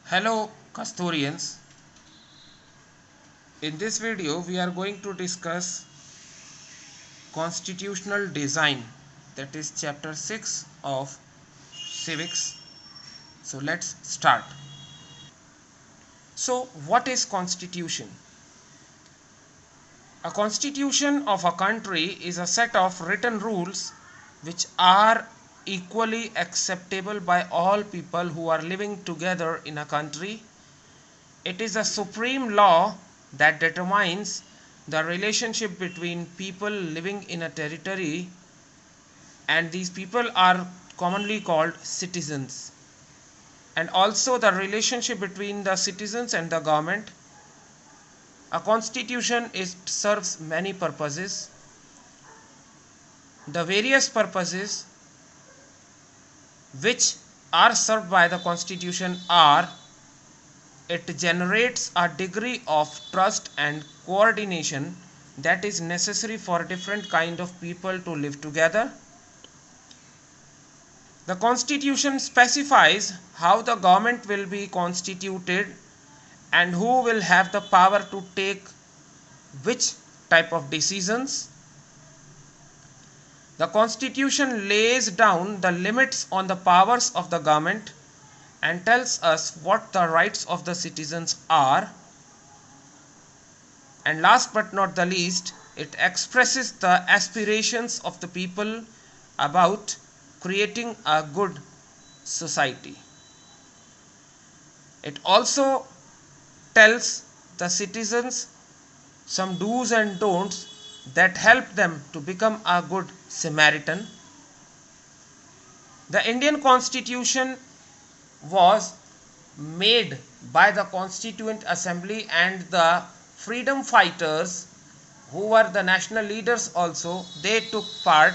Hello Kasturians. In this video we are going to discuss constitutional design, that is chapter 6 of civics. So let's start. So what is constitution? A constitution of a country is a set of written rules which are equally acceptable by all people who are living together in a country. It is a supreme law that determines the relationship between people living in a territory, and these people are commonly called citizens, and also the relationship between the citizens and the government. A constitution serves many purposes. The various purposes which are served by the constitution are: it generates a degree of trust and coordination that is necessary for different kind of people to live together. The constitution specifies how the government will be constituted and who will have the power to take which type of decisions. The constitution lays down the limits on the powers of the government and tells us what the rights of the citizens are. And last but not the least, it expresses the aspirations of the people about creating a good society. It also tells the citizens some do's and don'ts that help them to become a good Samaritan. The Indian Constitution was made by the Constituent Assembly, and the freedom fighters who were the national leaders also, they took part,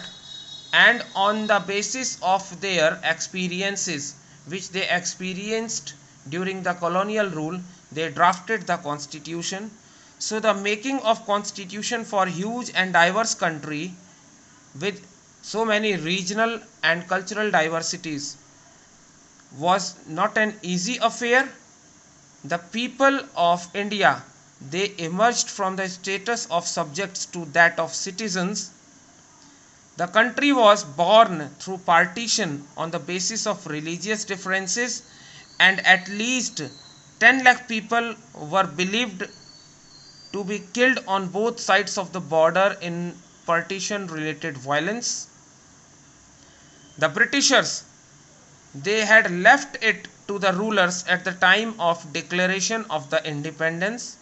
and on the basis of their experiences which they experienced during the colonial rule, they drafted the constitution. So the making of constitution for huge and diverse country with so many regional and cultural diversities was not an easy affair. The people of India, they emerged from the status of subjects to that of citizens. The country was born through partition on the basis of religious differences, and at least 10 lakh people were believed to be killed on both sides of the border in partition related violence. The Britishers, they had left it to the rulers at the time of declaration of the independence.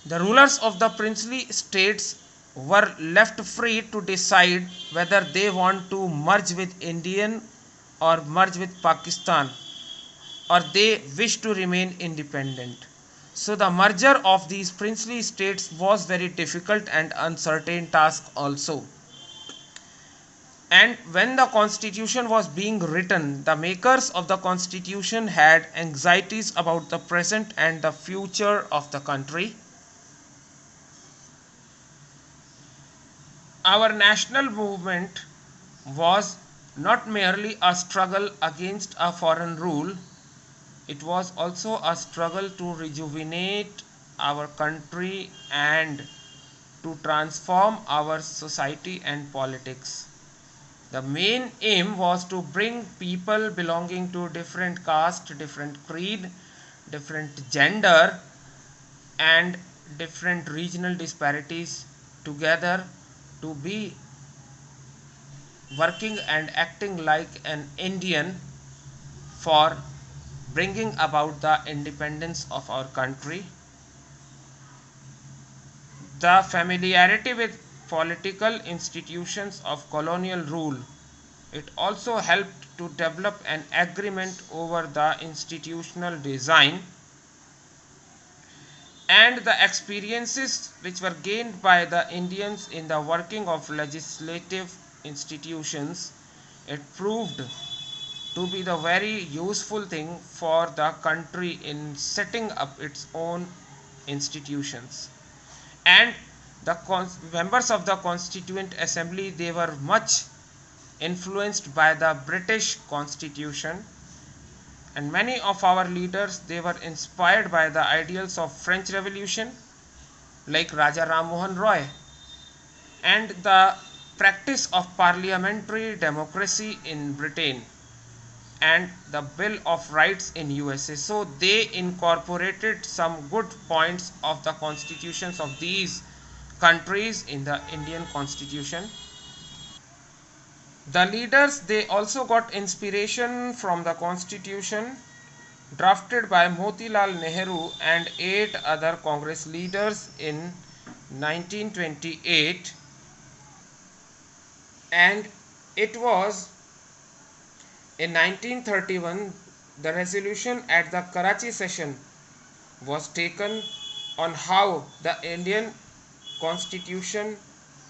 The rulers of the princely states were left free to decide whether they want to merge with Indian or merge with Pakistan, or they wish to remain independent. So the merger of these princely states was very difficult and uncertain task also. And when the constitution was being written, the makers of the constitution had anxieties about the present and the future of the country. Our national movement was not merely a struggle against a foreign rule, it was also a struggle to rejuvenate our country and to transform our society and politics. The main aim was to bring people belonging to different caste, different creed, different gender, and different regional disparities together to be working and acting like an Indian for bringing about the independence of our country. The familiarity with political institutions of colonial rule, it also helped to develop an agreement over the institutional design, and the experiences which were gained by the Indians in the working of legislative institutions, it proved to be the very useful thing for the country in setting up its own institutions. And the members of the Constituent Assembly, they were much influenced by the British Constitution, And many of our leaders, they were inspired by the ideals of French Revolution, like Raja Ram Mohan Roy, and the practice of parliamentary democracy in Britain and the Bill of Rights in USA. So they incorporated some good points of the constitutions of these countries in the Indian constitution. The leaders, they also got inspiration from the constitution drafted by Motilal Nehru and 8 other Congress leaders in 1928, and it was in 1931 the resolution at the Karachi session was taken on how the Indian constitution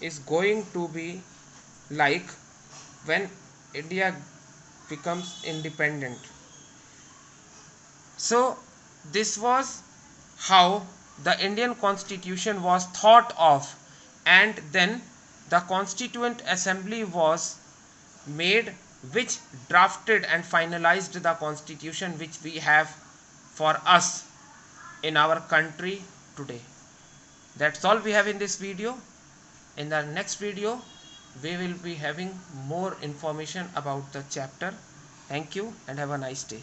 is going to be like when India becomes independent. So this was how the Indian constitution was thought of, and then the Constituent Assembly was made, which drafted and finalized the constitution which we have for us in our country today. That's all we have in this video. In the next video we will be having more information about the chapter. Thank you and have a nice day.